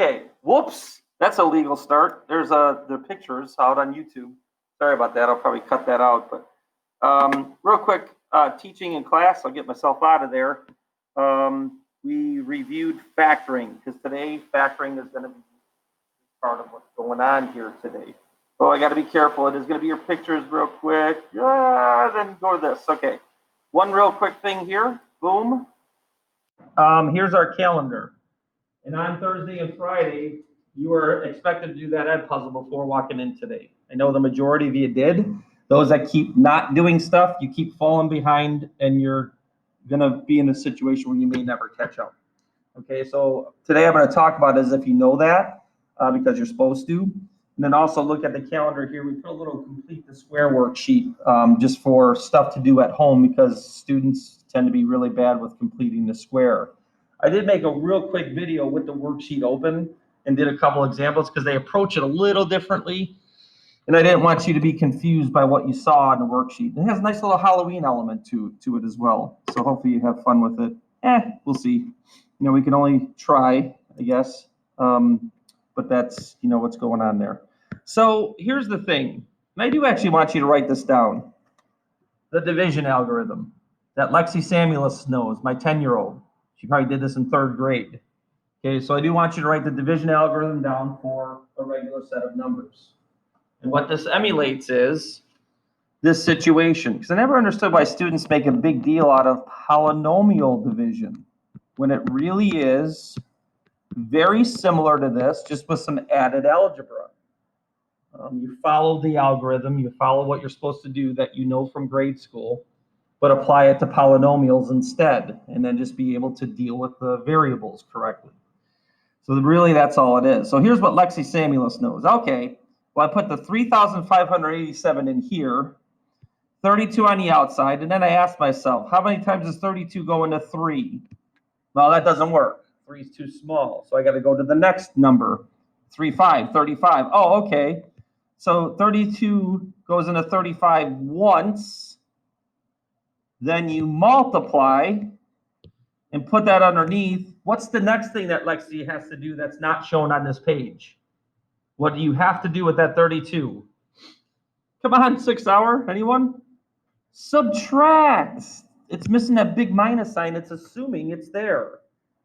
Okay, whoops, that's a legal start. There's the pictures out on YouTube. Sorry about that. I'll probably cut that out. But real quick, teaching in class. I'll get myself out of there. We reviewed factoring because today factoring is going to be part of what's going on here today. Oh, I got to be careful. It is going to be your pictures real quick. Then go to this. Okay, one real quick thing here. Boom. Here's our calendar. And on Thursday and Friday, you are expected to do that ed puzzle before walking in today. I know the majority of you did. Those that keep not doing stuff, you keep falling behind and you're going to be in a situation where you may never catch up. Okay, so today I'm going to talk about as if you know that because you're supposed to. And then also look at the calendar here. We put a little complete the square worksheet just for stuff to do at home because students tend to be really bad with completing the square. I did make a real quick video with the worksheet open and did a couple examples because they approach it a little differently. And I didn't want you to be confused by what you saw in the worksheet. It has a nice little Halloween element to it as well. So hopefully you have fun with it. We'll see. You know, we can only try, I guess. But that's, you know, what's going on there. So here's the thing. And I do actually want you to write this down. The division algorithm that Lexi Samuelis knows, my 10-year-old. She probably did this in 3rd grade. Okay, so I do want you to write the division algorithm down for a regular set of numbers. And what this emulates is this situation. Because I never understood why students make a big deal out of polynomial division when it really is very similar to this, just with some added algebra. You follow the algorithm, you follow what you're supposed to do that you know from grade school, but apply it to polynomials instead, and then just be able to deal with the variables correctly. So really, that's all it is. So here's what Lexi Samuelis knows. Okay, well, I put the 3,587 in here, 32 on the outside, and then I asked myself, how many times does 32 go into 3? Well, that doesn't work. 3 is too small, so I got to go to the next number, 35. Oh, okay. So 32 goes into 35 once. Then you multiply and put that underneath. What's the next thing that Lexi has to do that's not shown on this page? What do you have to do with that 32? Come on, 6 hour, anyone? Subtract. It's missing that big minus sign. It's assuming it's there.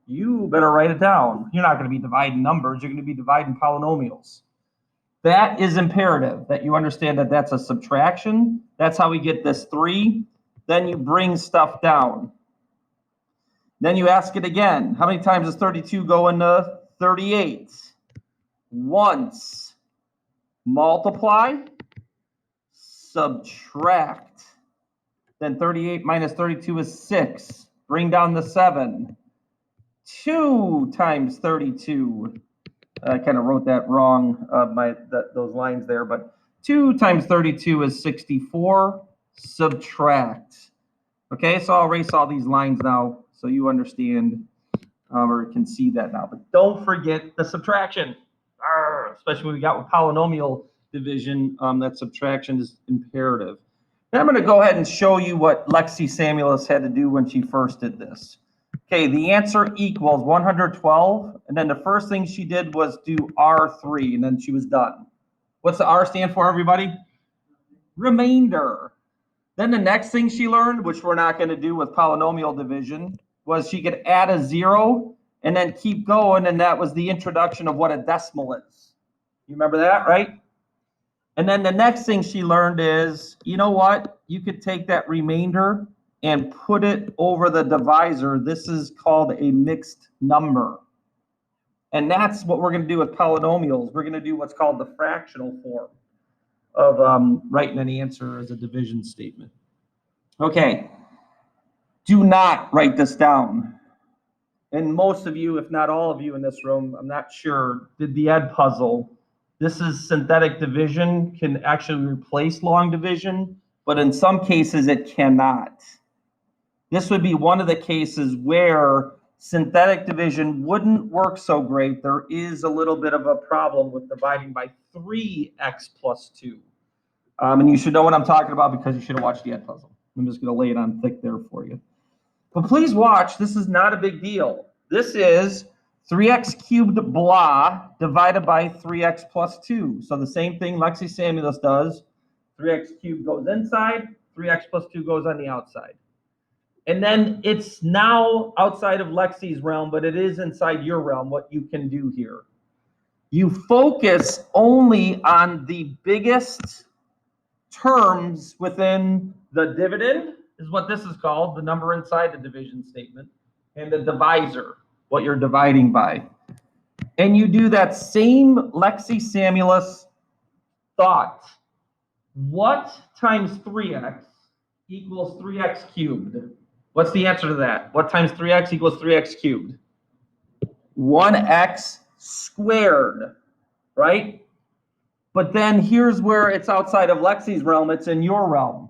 You better write it down. You're not going to be dividing numbers. You're going to be dividing polynomials. That is imperative that you understand that that's a subtraction. That's how we get this 3. Then you bring stuff down. Then you ask it again. How many times does 32 go into 38? Once. Multiply. Subtract. Then 38 minus 32 is 6. Bring down the 7. 2 times 32. I kind of wrote that wrong, those lines there, but 2 times 32 is 64. Subtract. Okay, so I'll erase all these lines now so you understand or can see that now. But don't forget the subtraction, especially when we got with polynomial division. That subtraction is imperative. Now I'm going to go ahead and show you what Lexi Samuelis had to do when she first did this. Okay, the answer equals 112, and then the first thing she did was do R3, and then she was done. What's the R stand for, everybody? Remainder. Then the next thing she learned, which we're not going to do with polynomial division, was she could add a 0 and then keep going, and that was the introduction of what a decimal is. You remember that, right? And then the next thing she learned is, you know what? You could take that remainder and put it over the divisor. This is called a mixed number. And that's what we're going to do with polynomials. We're going to do what's called the fractional form of writing an answer as a division statement. Okay, do not write this down. And most of you, if not all of you in this room, I'm not sure, did the ed puzzle. This is synthetic division, can actually replace long division, but in some cases it cannot. This would be one of the cases where synthetic division wouldn't work so great. There is a little bit of a problem with dividing by 3x plus 2. And you should know what I'm talking about because you should have watched the ed puzzle. I'm just going to lay it on thick there for you. But please watch. This is not a big deal. This is 3x cubed blah divided by 3x plus 2. So the same thing Lexi Samulus does. 3x cubed goes inside, 3x plus 2 goes on the outside. And then it's now outside of Lexi's realm, but it is inside your realm, what you can do here. You focus only on the biggest terms within the dividend, is what this is called, the number inside the division statement, and the divisor, what you're dividing by. And you do that same Lexi Samulus thought. What times 3x equals 3x cubed? What's the answer to that? What times 3x equals 3x cubed? 1x squared, right? But then here's where it's outside of Lexi's realm, it's in your realm.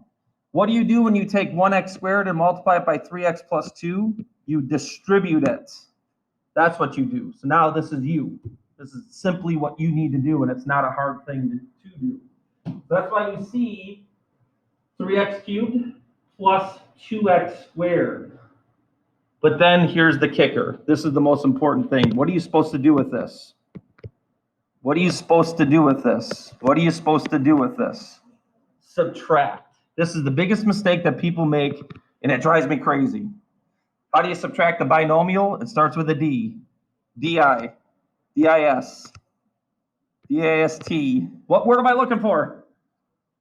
What do you do when you take 1x squared and multiply it by 3x plus 2? You distribute it. That's what you do. So now this is you. This is simply what you need to do, and it's not a hard thing to do. So that's why you see 3x cubed plus 2x squared. But then here's the kicker. This is the most important thing. What are you supposed to do with this? What are you supposed to do with this? What are you supposed to do with this? Subtract. This is the biggest mistake that people make, and it drives me crazy. How do you subtract the binomial? It starts with a D. DI, DIS, DAST. What word am I looking for?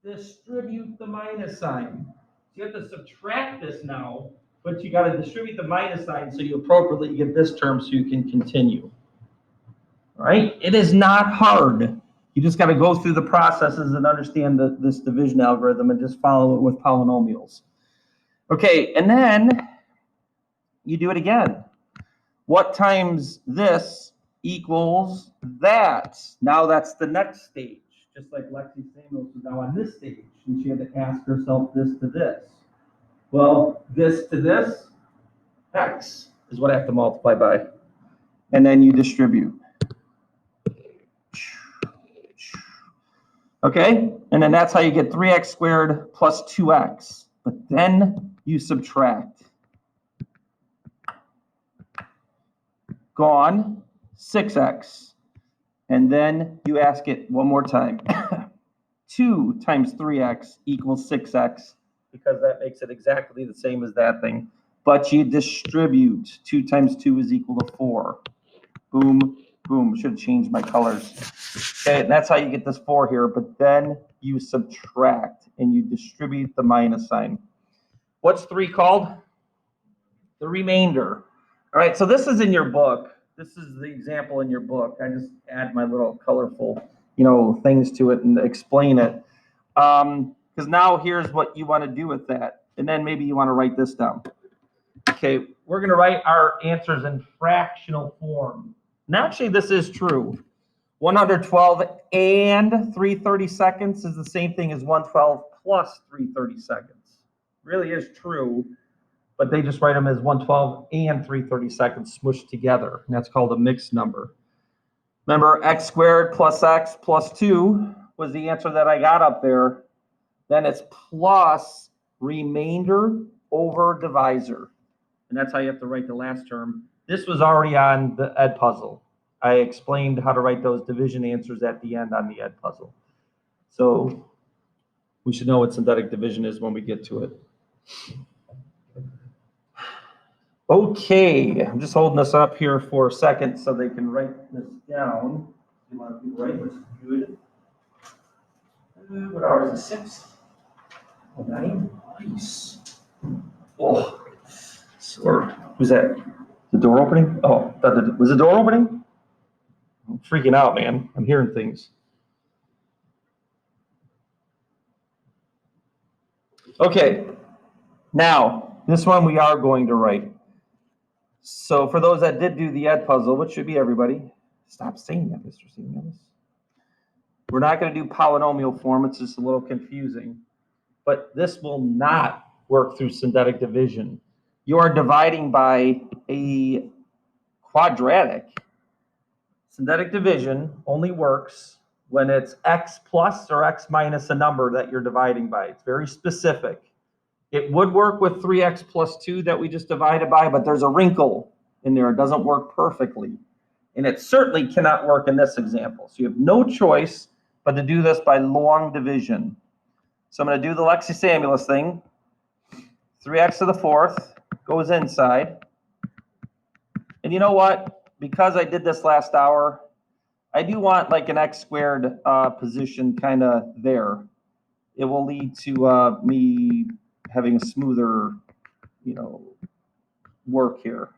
Distribute the minus sign. You have to subtract this now, but you got to distribute the minus sign so you appropriately get this term so you can continue. All right? It is not hard. You just got to go through the processes and understand this division algorithm and just follow it with polynomials. Okay, and then you do it again. What times this equals that? Now that's the next stage. Just like Lexi Samulus is now on this stage, and she had to ask herself this to this. Well, this to this, x is what I have to multiply by. And then you distribute. Okay, and then that's how you get 3x squared plus 2x. But then you subtract. Gone, 6x. And then you ask it one more time. 2 times 3x equals 6x, because that makes it exactly the same as that thing. But you distribute. 2 times 2 is equal to 4. Boom, boom. Should have changed my colors. Okay, and that's how you get this 4 here. But then you subtract and you distribute the minus sign. What's 3 called? The remainder. All right, so this is in your book. This is the example in your book. I just add my little colorful, things to it and explain it. Because now here's what you want to do with that. And then maybe you want to write this down. Okay, we're going to write our answers in fractional form. And actually, this is true. 112 and 3/32 is the same thing as 112 plus 3/32. Really is true. But they just write them as 112 and 3/32 smushed together. And that's called a mixed number. Remember, x squared plus x plus 2 was the answer that I got up there. Then it's plus remainder over divisor. And that's how you have to write the last term. This was already on the Ed puzzle. I explained how to write those division answers at the end on the Ed puzzle. So we should know what synthetic division is when we get to it. Okay, I'm just holding this up here for a second so they can write this down. You want to write what's good? What hour is it? 6? 9? Nice. Oh, sore. Who's that? The door opening? Oh, was the door opening? I'm freaking out, man. I'm hearing things. Okay, now this one we are going to write. So for those that did do the Ed puzzle, which should be everybody, stop saying that, Mr. Samuels. We're not going to do polynomial form. It's just a little confusing. But this will not work through synthetic division. You are dividing by a quadratic. Synthetic division only works when it's x plus or x minus a number that you're dividing by. It's very specific. It would work with 3x plus 2 that we just divided by, but there's a wrinkle in there. It doesn't work perfectly. And it certainly cannot work in this example. So you have no choice but to do this by long division. So I'm going to do the Lexi-Samulus thing. 3x to the fourth goes inside. And you know what? Because I did this last hour, I do want like an x squared position kind of there. It will lead to me having a smoother, work here.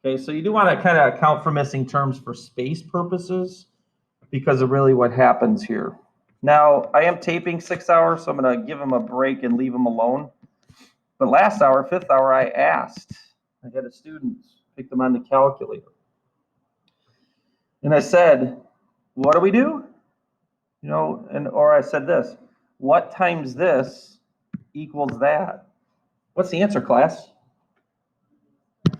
Okay, so you do want to kind of account for missing terms for space purposes because of really what happens here. Now, I am taping 6 hours, so I'm going to give them a break and leave them alone. But last hour, 5th hour, I asked. I had a student pick them on the calculator. And I said, what do we do? Or I said this, what times this equals that? What's the answer, class?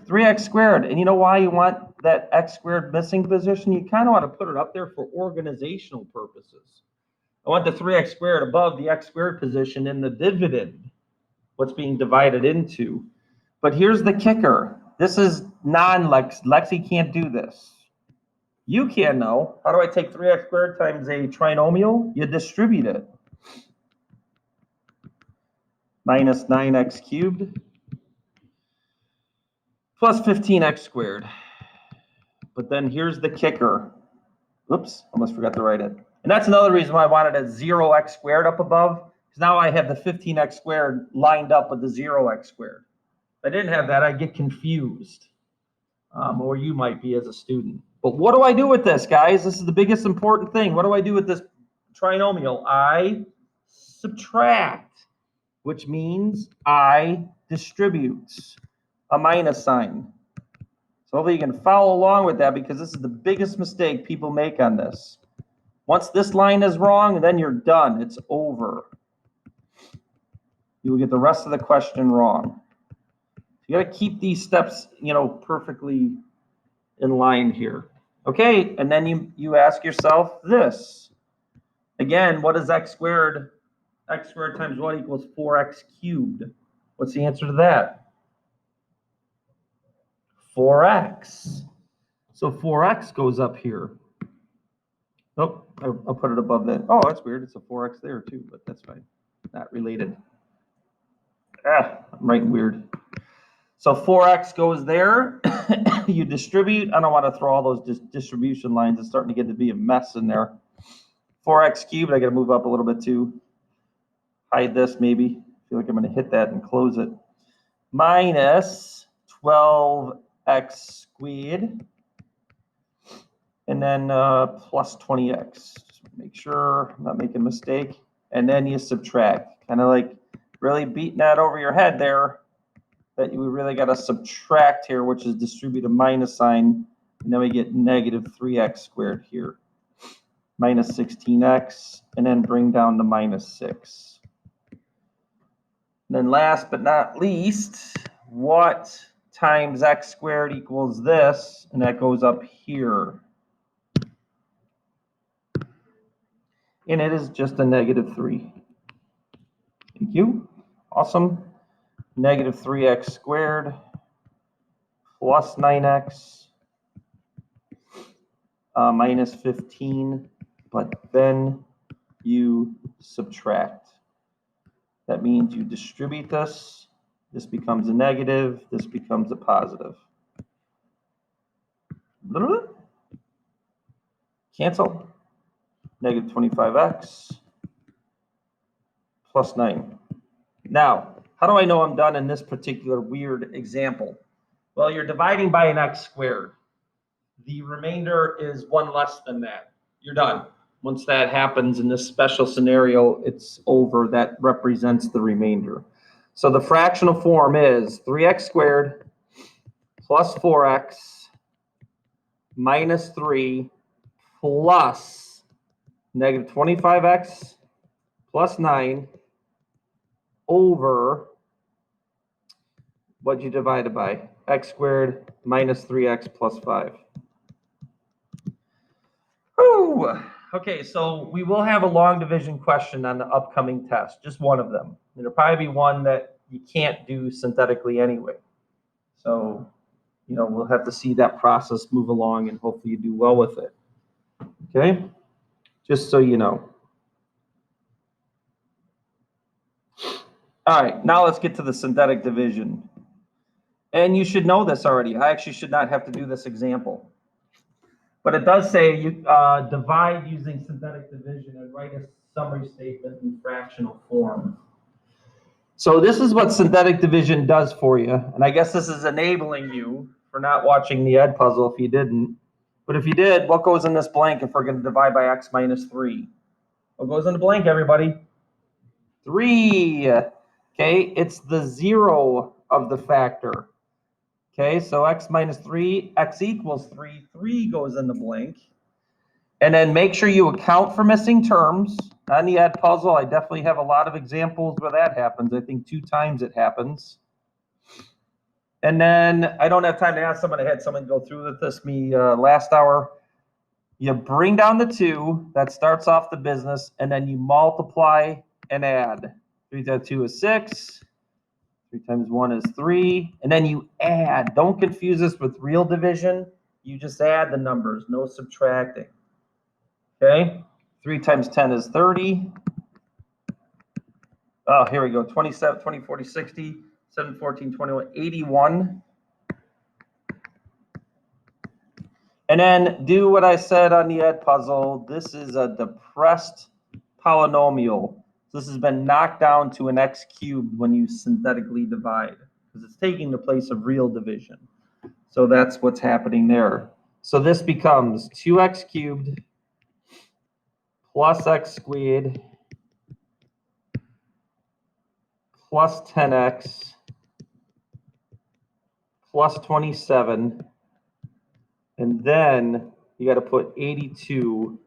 3x squared. And you know why you want that x squared missing position? You kind of want to put it up there for organizational purposes. I want the 3x squared above the x squared position in the dividend, what's being divided into. But here's the kicker. This is non-Lex. Lexi can't do this. You can know. How do I take 3x squared times a trinomial? You distribute it. Minus 9x cubed plus 15x squared. But then here's the kicker. Oops, almost forgot to write it. And that's another reason why I wanted a 0x squared up above, because now I have the 15x squared lined up with the 0x squared. If I didn't have that, I'd get confused, or you might be as a student. But what do I do with this, guys? This is the biggest important thing. What do I do with this trinomial? I subtract, which means I distribute a minus sign. So hopefully you can follow along with that, because this is the biggest mistake people make on this. Once this line is wrong, then you're done. It's over. You will get the rest of the question wrong. You got to keep these steps, perfectly in line here. Okay, and then you ask yourself this. Again, what is x squared? X squared times what equals 4x cubed? What's the answer to that? 4x. So 4x goes up here. Oh, I'll put it above that. Oh, that's weird. It's a 4x there too, but that's fine. Not related. I'm writing weird. So 4x goes there. You distribute. I don't want to throw all those distribution lines. It's starting to get to be a mess in there. 4x cubed. I got to move up a little bit too. Hide this maybe. I feel like I'm going to hit that and close it. Minus 12x squared. And then plus 20x. Just make sure I'm not making a mistake. And then you subtract. Kind of like really beating that over your head there. That we really got to subtract here, which is distribute a minus sign. And then we get negative 3x squared here. Minus 16x. And then bring down to minus 6. And then last but not least, what times x squared equals this? And that goes up here. And it is just a negative 3. Thank you. Awesome. Negative 3x squared plus 9x minus 15. But then you subtract. That means you distribute this. This becomes a negative. This becomes a positive. Cancel. Negative 25x plus 9. Now, how do I know I'm done in this particular weird example? Well, you're dividing by an x squared. The remainder is 1 less than that. You're done. Once that happens in this special scenario, it's over. That represents the remainder. So the fractional form is 3x squared plus 4x minus 3 plus negative 25x plus 9 over what you divided by, x squared minus 3x plus 5. Whew. Okay, so we will have a long division question on the upcoming test, just one of them. There'll probably be one that you can't do synthetically anyway. So we'll have to see that process move along, and hopefully you do well with it. Okay, just so you know. All right, now let's get to the synthetic division. And you should know this already. I actually should not have to do this example. But it does say you divide using synthetic division and write a summary statement in fractional form. So this is what synthetic division does for you. And I guess this is enabling you for not watching the Edpuzzle if you didn't. But if you did, what goes in this blank if we're going to divide by x minus 3? What goes in the blank, everybody? 3. Okay, it's the 0 of the factor. Okay, so x minus 3, x equals 3. 3 goes in the blank. And then make sure you account for missing terms. On the Edpuzzle, I definitely have a lot of examples where that happens. I think 2 times it happens. And then I don't have time to ask someone. I had someone go through with this last hour. You bring down the 2. That starts off the business. And then you multiply and add. 3 times 2 is 6. 3 times 1 is 3. And then you add. Don't confuse this with real division. You just add the numbers. No subtracting. Okay, 3 times 10 is 30. Oh, here we go. 27, 20, 40, 60, 7, 14, 21, 81. And then do what I said on the Edpuzzle. This is a depressed polynomial. This has been knocked down to an x cubed when you synthetically divide, because it's taking the place of real division. So that's what's happening there. So this becomes 2x cubed plus x squared plus 10x plus 27, and then you got to put 82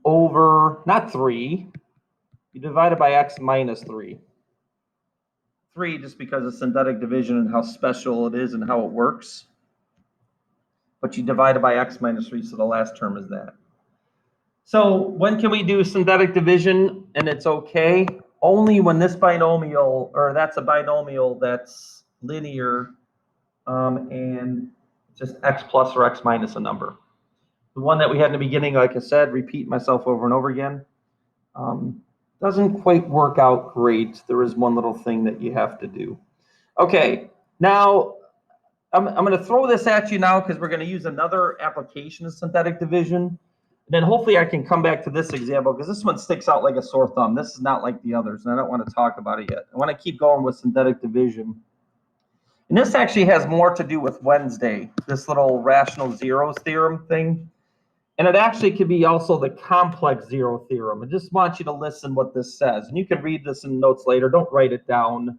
over, not 3, you divide it by x minus 3. 3 just because of synthetic division and how special it is and how it works. But you divide it by x minus 3, so the last term is that. So when can we do synthetic division and it's okay? Only when this binomial, or that's a binomial that's linear, and just x plus or x minus a number. The one that we had in the beginning, like I said, repeat myself over and over again, doesn't quite work out great. There is one little thing that you have to do. Okay, now I'm going to throw this at you now because we're going to use another application of synthetic division. Then hopefully I can come back to this example because this one sticks out like a sore thumb. This is not like the others, and I don't want to talk about it yet. I want to keep going with synthetic division. And this actually has more to do with Wednesday, this little rational zeros theorem thing. And it actually could be also the complex zero theorem. I just want you to listen what this says. And you can read this in notes later. Don't write it down.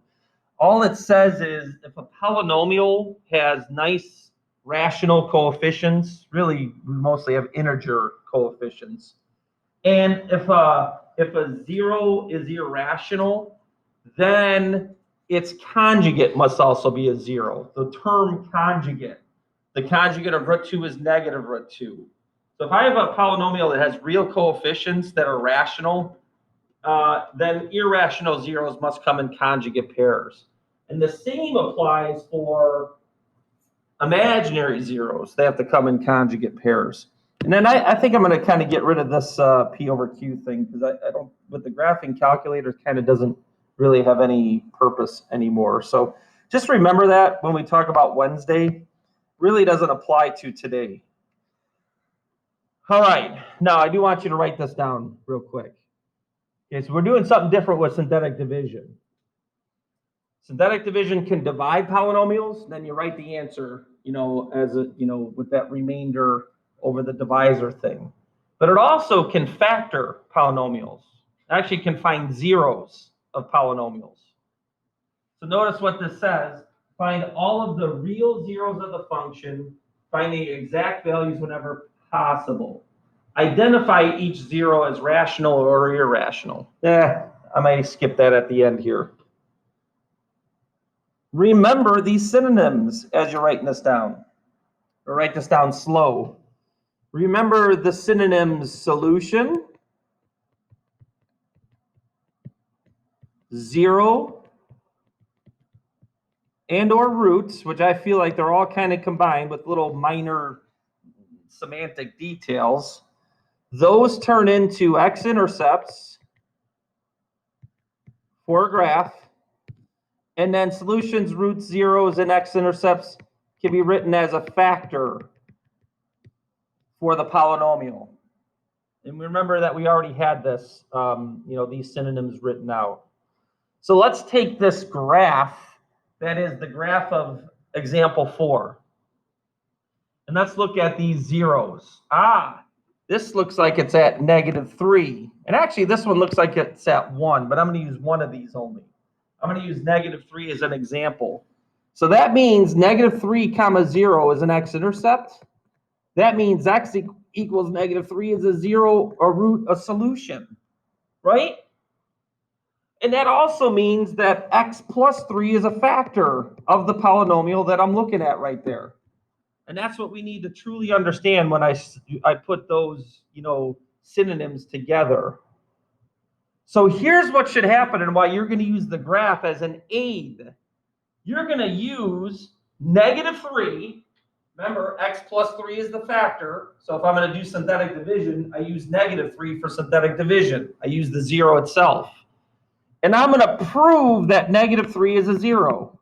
All it says is if a polynomial has nice rational coefficients, really we mostly have integer coefficients. And if a 0 is irrational, then its conjugate must also be a 0. The term conjugate. The conjugate of root 2 is negative root 2. So if I have a polynomial that has real coefficients that are rational, then irrational zeros must come in conjugate pairs. And the same applies for imaginary zeros. They have to come in conjugate pairs. And then I think I'm going to kind of get rid of this P over Q thing because I don't, with the graphing calculator, kind of doesn't really have any purpose anymore. So just remember that when we talk about Wednesday, really doesn't apply to today. All right, now I do want you to write this down real quick. Okay, so we're doing something different with synthetic division. Synthetic division can divide polynomials, then you write the answer, as a, with that remainder over the divisor thing. But it also can factor polynomials. It actually can find zeros of polynomials. So notice what this says. Find all of the real zeros of the function, find the exact values whenever possible. Identify each zero as rational or irrational. I might skip that at the end here. Remember these synonyms as you're writing this down. Or write this down slow. Remember the synonyms solution, zero, and or roots, which I feel like they're all kind of combined with little minor semantic details, those turn into x-intercepts for a graph, and then solutions, roots, zeros, and x-intercepts can be written as a factor for the polynomial. And remember that we already had this, these synonyms written out. So let's take this graph, that is the graph of example 4. And let's look at these zeros. This looks like it's at -3. And actually, this one looks like it's at 1, but I'm going to use one of these only. I'm going to use -3 as an example. So that means -3 comma 0 is an x-intercept. That means x equals -3 is a zero, a root, a solution, right? And that also means that x plus 3 is a factor of the polynomial that I'm looking at right there. And that's what we need to truly understand when I put those, synonyms together. So here's what should happen and why you're going to use the graph as an aid. You're going to use -3. Remember, x plus 3 is the factor. So if I'm going to do synthetic division, I use -3 for synthetic division. I use the 0 itself. And I'm going to prove that -3 is a 0.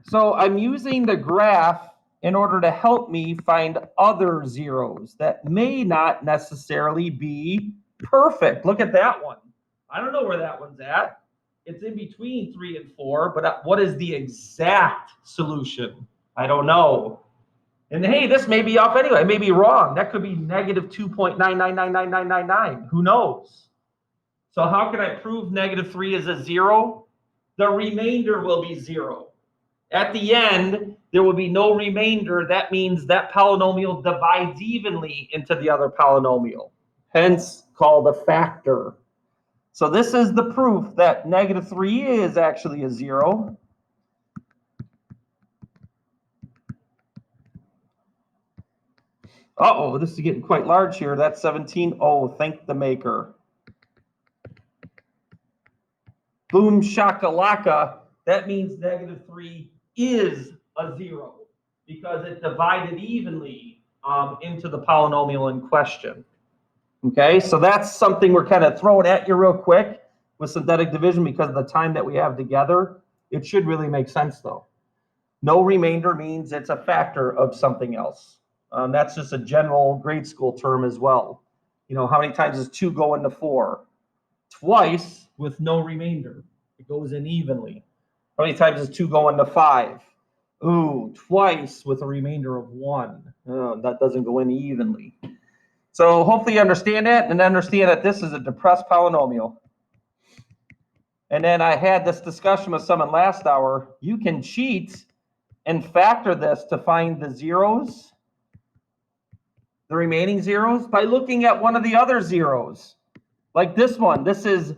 So I'm using the graph in order to help me find other zeros that may not necessarily be perfect. Look at that one. I don't know where that one's at. It's in between 3 and 4, but what is the exact solution? I don't know. And hey, this may be off anyway. It may be wrong. That could be -2.9999999. Who knows? So how can I prove -3 is a 0? The remainder will be 0. At the end, there will be no remainder. That means that polynomial divides evenly into the other polynomial, hence called a factor. So this is the proof that -3 is actually a 0. Uh-oh, this is getting quite large here. That's 17. Oh, thank the maker. Boom shakalaka. That means -3 is a 0 because it divided evenly into the polynomial in question. Okay, so that's something we're kind of throwing at you real quick with synthetic division because of the time that we have together. It should really make sense though. No remainder means it's a factor of something else. That's just a general grade school term as well. How many times does 2 go into 4? Twice with no remainder. It goes in evenly. How many times does 2 go into 5? Ooh, twice with a remainder of 1. That doesn't go in evenly. So hopefully you understand that and understand that this is a depressed polynomial. And then I had this discussion with someone last hour. You can cheat and factor this to find the zeros, the remaining zeros, by looking at one of the other zeros. Like this one. This is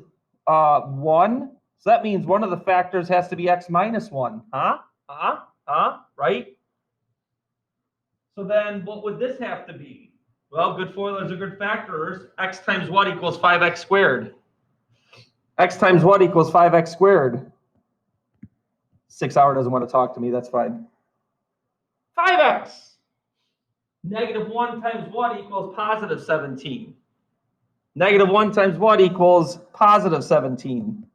1. So that means one of the factors has to be x minus 1. Right? So then what would this have to be? Well, good FOILers are good factors. X times what equals 5x squared? X times what equals 5x squared? 6 hour doesn't want to talk to me. That's fine. 5x. -1 times what equals positive 17? -1 times what equals positive 17?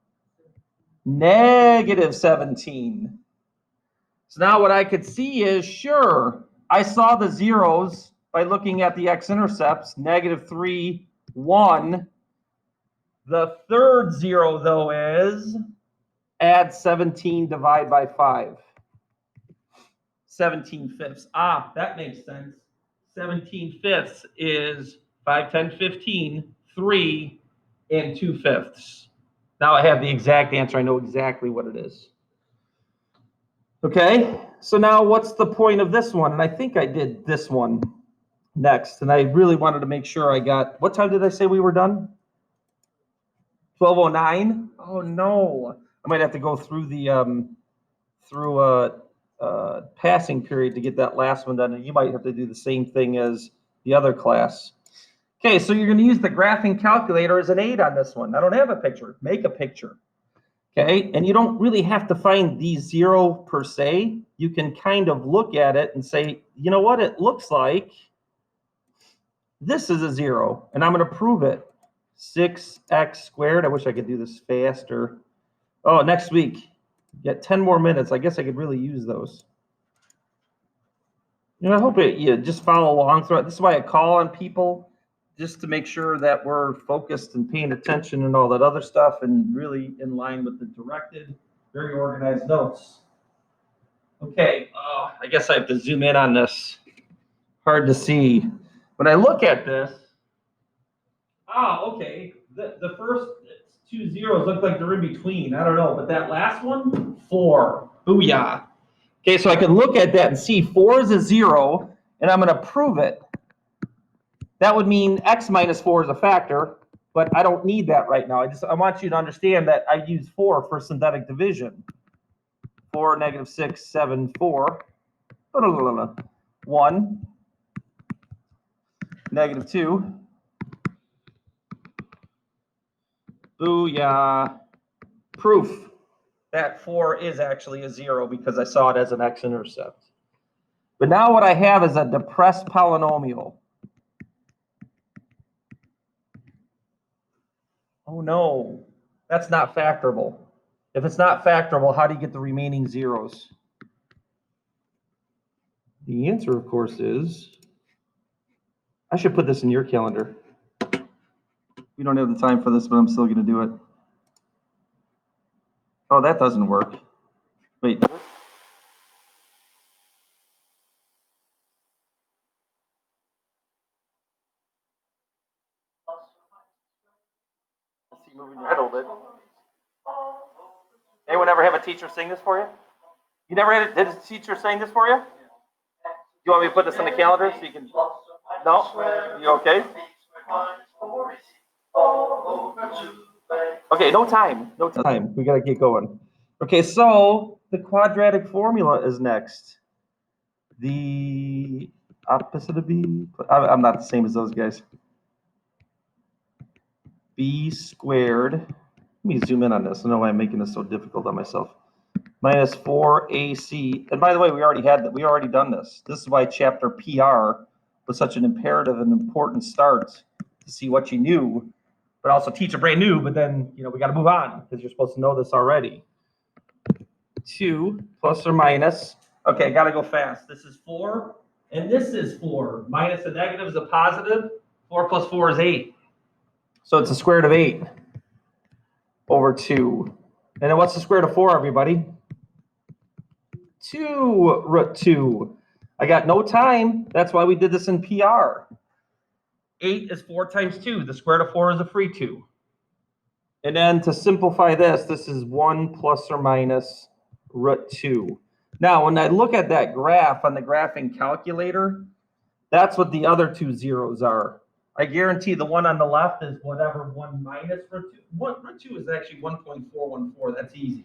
-17. So now what I could see is, sure, I saw the zeros by looking at the x-intercepts, -3, 1. The third 0, though, is add 17, divide by 5. 17/5. That makes sense. 17/5 is 5, 10, 15, 3, and 2/5. Now I have the exact answer. I know exactly what it is. Okay, so now what's the point of this one? And I think I did this one next. And I really wanted to make sure I got, what time did I say we were done? 12:09? Oh no. I might have to go through the passing period to get that last one done. And you might have to do the same thing as the other class. Okay, so you're going to use the graphing calculator as an aid on this one. I don't have a picture. Make a picture. Okay, and you don't really have to find the 0 per se. You can kind of look at it and say, you know what, it looks like this is a 0, and I'm going to prove it. 6x squared. I wish I could do this faster. Oh, next week. Get 10 more minutes. I guess I could really use those. I hope you just follow along through it. This is why I call on people, just to make sure that we're focused and paying attention and all that other stuff, and really in line with the directed, very organized notes. Okay, I guess I have to zoom in on this. Hard to see. When I look at this, okay, the first 2 zeros look like they're in between. I don't know, but that last one, 4. Booyah. Okay, so I can look at that and see 4 is a 0, and I'm going to prove it. That would mean x minus 4 is a factor, but I don't need that right now. I want you to understand that I use 4 for synthetic division. 4, negative 6, 7, 4. 1, negative 2. Booyah. Proof that 4 is actually a 0 because I saw it as an x-intercept. But now what I have is a depressed polynomial. Oh no, that's not factorable. If it's not factorable, how do you get the remaining zeros? The answer, of course, is, I should put this in your calendar. We don't have the time for this, but I'm still going to do it. Oh, that doesn't work. Wait. I see you moving your head a little bit. Anyone ever have a teacher sing this for you? You never did a teacher sing this for you? Do you want me to put this on the calendar so you can? No? You okay? Okay, no time. No time. We got to get going. Okay, so the quadratic formula is next. The opposite of b, I'm not the same as those guys. B squared. Let me zoom in on this. I don't know why I'm making this so difficult on myself. Minus 4ac. And by the way, we already done this. This is why chapter PR was such an imperative and important start, to see what you knew, but also teach a brand new. But then, we got to move on because you're supposed to know this already. 2 plus or minus. Okay, got to go fast. This is 4, and this is 4. Minus a negative is a positive. 4 plus 4 is 8. So it's the square root of 8 over 2. And then what's the square root of 4, everybody? 2 root 2. I got no time. That's why we did this in PR. 8 is 4 times 2. The square root of 4 is a free 2. And then to simplify this, this is 1 plus or minus root 2. Now, when I look at that graph on the graphing calculator, that's what the other 2 zeros are. I guarantee the one on the left is whatever 1 minus root 2. Root 2 is actually 1.414. That's easy.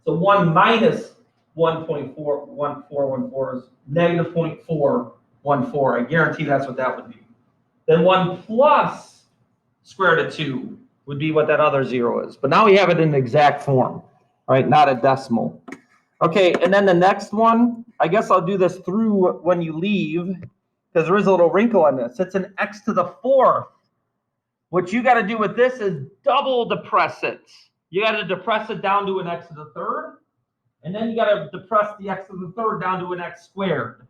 So 1 minus 1.41414 is negative 0.414. I guarantee that's what that would be. Then 1 plus square root of 2 would be what that other 0 is. But now we have it in exact form, right? Not a decimal. Okay, and then the next one, I guess I'll do this through when you leave, because there is a little wrinkle on this. It's an x to the 4th. What you got to do with this is double depress it. You got to depress it down to an x to the 3rd, and then you got to depress the x to the 3rd down to an x squared.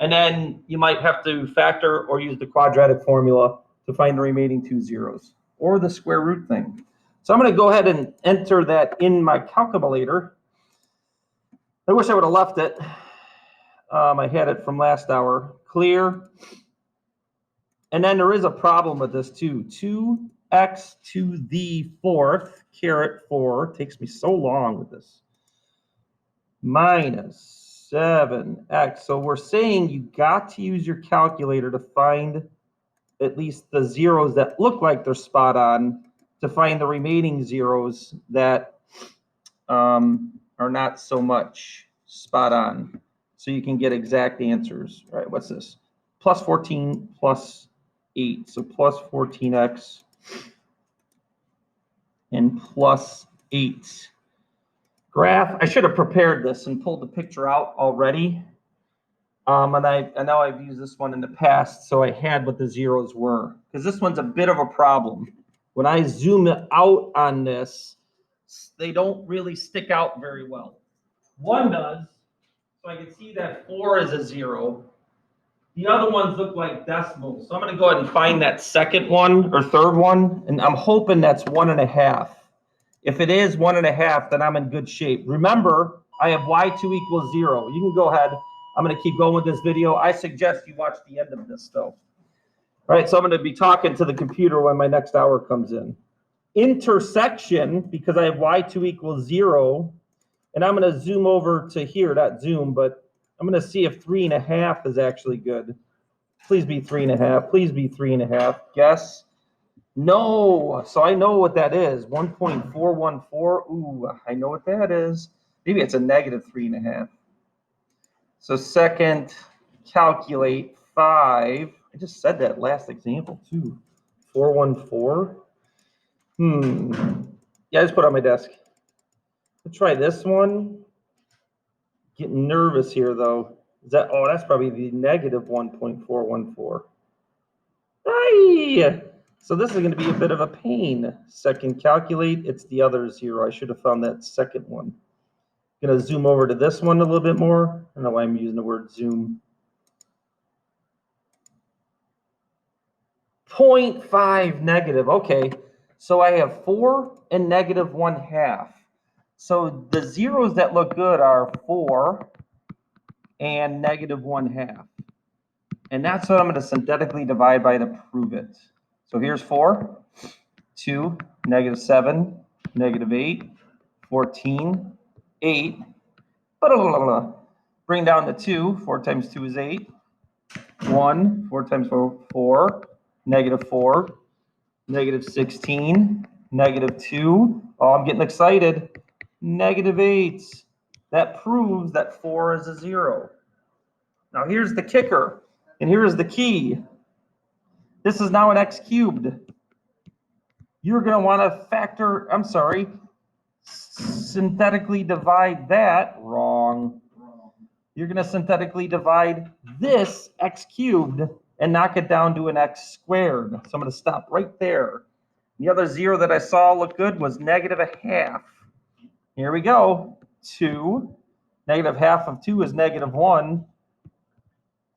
And then you might have to factor or use the quadratic formula to find the remaining 2 zeros, or the square root thing. So I'm going to go ahead and enter that in my calculator. I wish I would have left it. I had it from last hour. Clear. And then there is a problem with this too. 2x to the 4th, caret 4, takes me so long with this, minus 7x. So we're saying you got to use your calculator to find at least the zeros that look like they're spot on, to find the remaining zeros that are not so much spot on. So you can get exact answers. All right, what's this? Plus 14 plus 8. So plus 14x and plus 8. graph. I should have prepared this and pulled the picture out already. And I know I've used this one in the past, so I had what the zeros were. Because this one's a bit of a problem. When I zoom out on this, they don't really stick out very well. One does, so I can see that 4 is a 0. The other ones look like decimals. So I'm going to go ahead and find that second one or third one, and I'm hoping that's 1.5. If it is 1.5, then I'm in good shape. Remember, I have y2 equals 0. You can go ahead. I'm going to keep going with this video. I suggest you watch the end of this, though. All right, so I'm going to be talking to the computer when my next hour comes in. Intersection, because I have y2 equals 0, and I'm going to zoom over to here, not zoom, but I'm going to see if 3.5 is actually good. Please be 3.5. Please be 3.5. Guess. No. So I know what that is. 1.414. Ooh, I know what that is. Maybe it's a negative 3.5. So second, calculate 5. I just said that last example too. 414. Yeah, I just put it on my desk. Let's try this one. Getting nervous here though. Is that? Oh, that's probably the negative 1.414. Aye. So this is going to be a bit of a pain. Second, calculate. It's the other 0. I should have found that second one. Going to zoom over to this one a little bit more. I don't know why I'm using the word zoom. 0.5 negative. Okay. So I have 4 and negative 1/2. So the zeros that look good are 4 and negative 1/2. And that's what I'm going to synthetically divide by to prove it. So here's 4, 2, negative 7, negative 8, 14, 8. Bring down the 2. 4 times 2 is 8. 1, 4 times 4, 4. Negative 4, negative 16, negative 2. Oh, I'm getting excited. Negative 8. That proves that 4 is a 0. Now here's the kicker, and here's the key. This is now an x cubed. You're going to want to synthetically divide that. Wrong. You're going to synthetically divide this x cubed and knock it down to an x squared. So I'm going to stop right there. The other 0 that I saw look good was negative 1/2. Here we go. 2. Negative 1/2 of 2 is negative 1.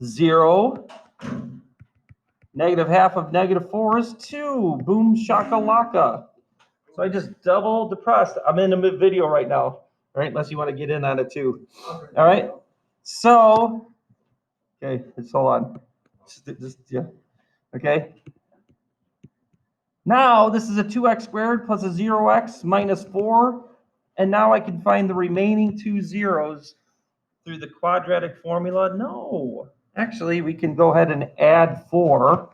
0. Negative 1/2 of negative 4 is 2. Boom shakalaka. So I just double depressed. I'm in a video right now, all right? Unless you want to get in on it too. All right. So, okay, just hold on. Yeah. Okay. Now this is a 2x squared plus a 0x minus 4. And now I can find the remaining 2 zeros through the quadratic formula. No. Actually, we can go ahead and add 4.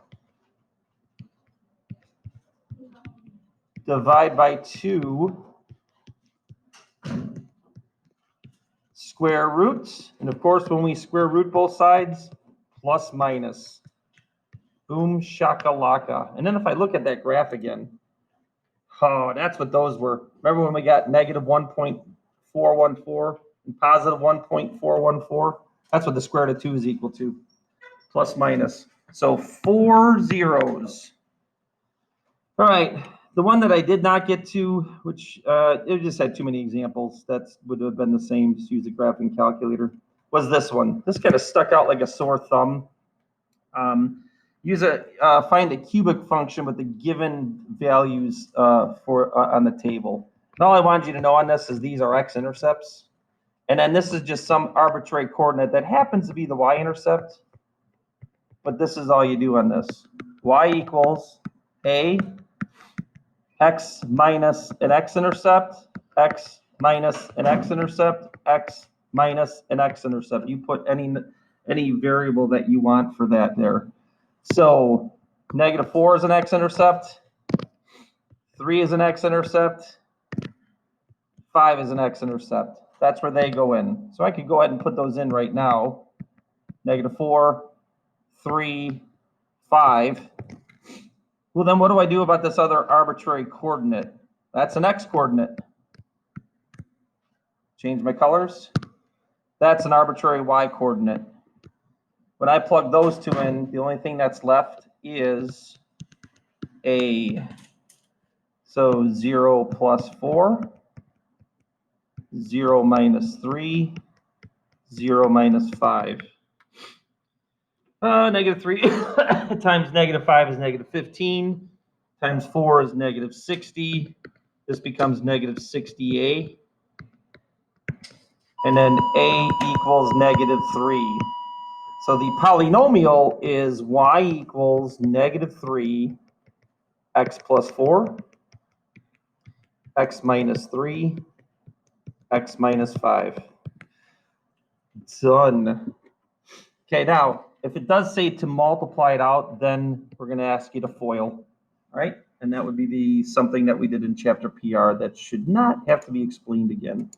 Divide by 2. Square roots. And of course, when we square root both sides, plus minus. Boom shakalaka. And then if I look at that graph again, oh, that's what those were. Remember when we got negative 1.414 and positive 1.414? That's what the square root of 2 is equal to. Plus minus. So 4 zeros. All right. The one that I did not get to, which it just had too many examples, that would have been the same, just use a graphing calculator, was this one. This kind of stuck out like a sore thumb. Find a cubic function with the given values on the table. And all I wanted you to know on this is these are x-intercepts. And then this is just some arbitrary coordinate that happens to be the y-intercept. But this is all you do on this. Y equals a x minus an x-intercept, x minus an x-intercept, x minus an x-intercept. You put any variable that you want for that there. So negative 4 is an x-intercept, 3 is an x-intercept, 5 is an x-intercept. That's where they go in. So I could go ahead and put those in right now. Negative 4, 3, 5. Well, then what do I do about this other arbitrary coordinate? That's an x coordinate. change my colors. That's an arbitrary y coordinate. When I plug those two in, the only thing that's left is a, so 0 plus 4, 0 minus 3, 0 minus 5. Negative 3 times negative 5 is negative 15, times 4 is negative 60. This becomes negative 60a. And then a equals negative 3. So the polynomial is y equals negative 3, x plus 4, x minus 3, x minus 5. Done. Okay, now, if it does say to multiply it out, then we're going to ask you to FOIL, all right? And that would be something that we did in chapter PR that should not have to be explained again.